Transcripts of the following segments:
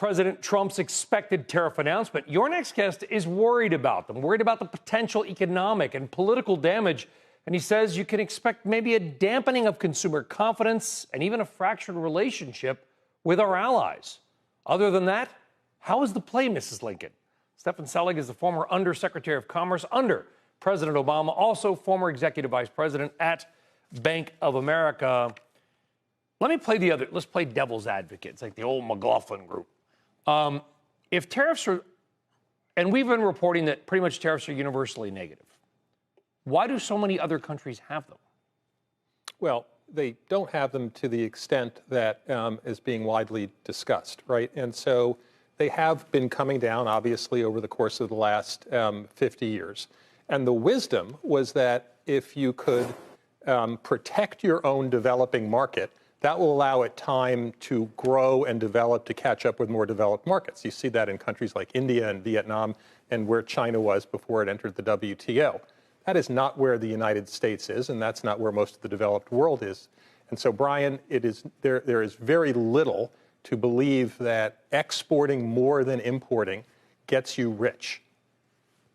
President Trump's expected tariff announcement. Your next guest is worried about them, worried about the potential economic and political damage. And he says you can expect maybe a dampening of consumer confidence and even a fractured relationship with our allies. Other than that, how is the play, Mrs. Lincoln? Stefan Selig is the former Undersecretary of Commerce under President Obama, also former Executive Vice President at Bank of America. Let's play devil's advocate. It's like the old McLaughlin group. If tariffs are, and we've been reporting that pretty much tariffs are universally negative, why do so many other countries have them? Well, they don't have them to the extent that is being widely discussed, right? And so they have been coming down, obviously, over the course of the last 50 years. And the wisdom was that if you could protect your own developing market, that will allow it time to grow and develop to catch up with more developed markets. You see that in countries like India and Vietnam and where China was before it entered the WTO. That is not where the United States is, and that's not where most of the developed world is. And so, Brian, there is very little to believe that exporting more than importing gets you rich.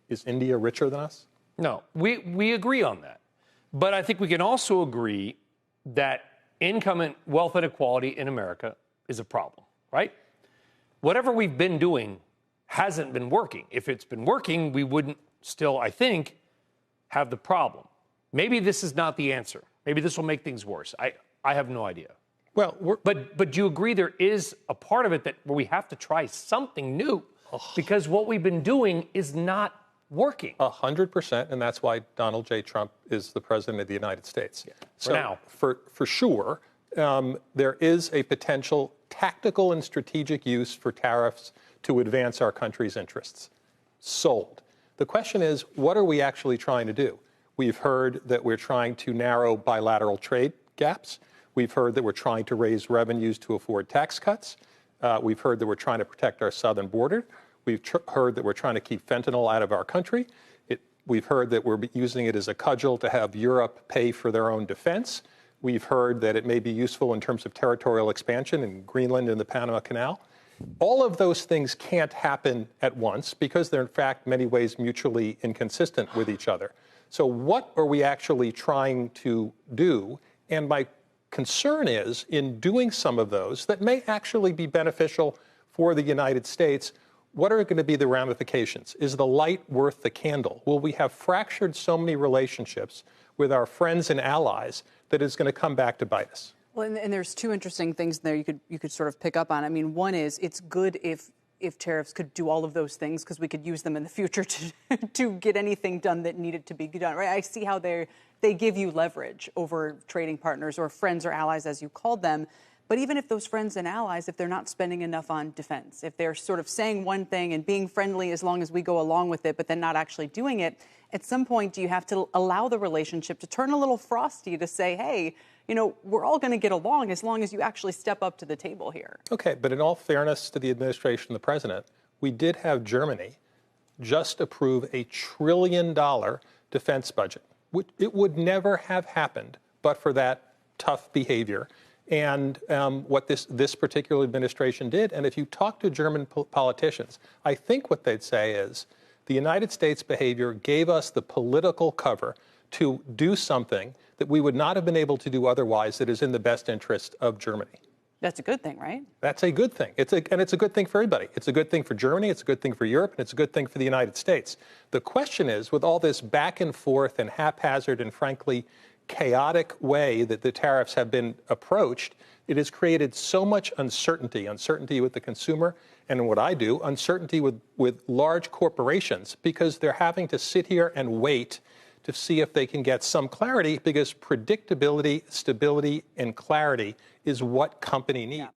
Is India richer than us? No, we agree on that. But I think we can also agree that income and wealth inequality in America is a problem, right? Whatever we've been doing hasn't been working. If it's been working, we wouldn't still, I think, have the problem. Maybe this is not the answer. Maybe this will make things worse. I have no idea. Well, but do you agree there is a part of it that where we have to try something new because what we've been doing is not working? 100%, and that's why Donald J. Trump is the president of the United States. Yeah, so now. For sure, there is a potential tactical and strategic use for tariffs to advance our country's interests. Sold. The question is, what are we actually trying to do? We've heard that we're trying to narrow bilateral trade gaps. We've heard that we're trying to raise revenues to afford tax cuts. We've heard that we're trying to protect our southern border. We've heard that we're trying to keep fentanyl out of our country. We've heard that we're using it as a cudgel to have Europe pay for their own defense. We've heard that it may be useful in terms of territorial expansion in Greenland and the Panama Canal. All of those things can't happen at once because they're, in fact, many ways mutually inconsistent with each other. So what are we actually trying to do? And my concern is, in doing some of those that may actually be beneficial for the United States, what are going to be the ramifications? Is the light worth the candle? Will we have fractured so many relationships with our friends and allies that it's going to come back to bite us? Well, and there's two interesting things there you could sort of pick up on. I mean, one is it's good if tariffs could do all of those things because we could use them in the future to get anything done that needed to be done. Right? I see how they give you leverage over trading partners or friends or allies, as you called them. But even if those friends and allies, if they're not spending enough on defense, if they're sort of saying one thing and being friendly as long as we go along with it, but then not actually doing it, at some point, do you have to allow the relationship to turn a little frosty to say, hey, you know, we're all going to get along as long as you actually step up to the table here? Okay, but in all fairness to the administration and the president, we did have Germany just approve $1 trillion defense budget. It would never have happened but for that tough behavior. And what this particular administration did, and if you talk to German politicians, I think what they'd say is the United States behavior gave us the political cover to do something that we would not have been able to do otherwise that is in the best interest of Germany. That's a good thing, right? That's a good thing. And it's a good thing for everybody. It's a good thing for Germany, it's a good thing for Europe, and it's a good thing for the United States. The question is, with all this back and forth and haphazard and frankly chaotic way that the tariffs have been approached, it has created so much uncertainty with the consumer, and what I do, uncertainty with large corporations, because they're having to sit here and wait to see if they can get some clarity, because predictability, stability, and clarity is what company needs.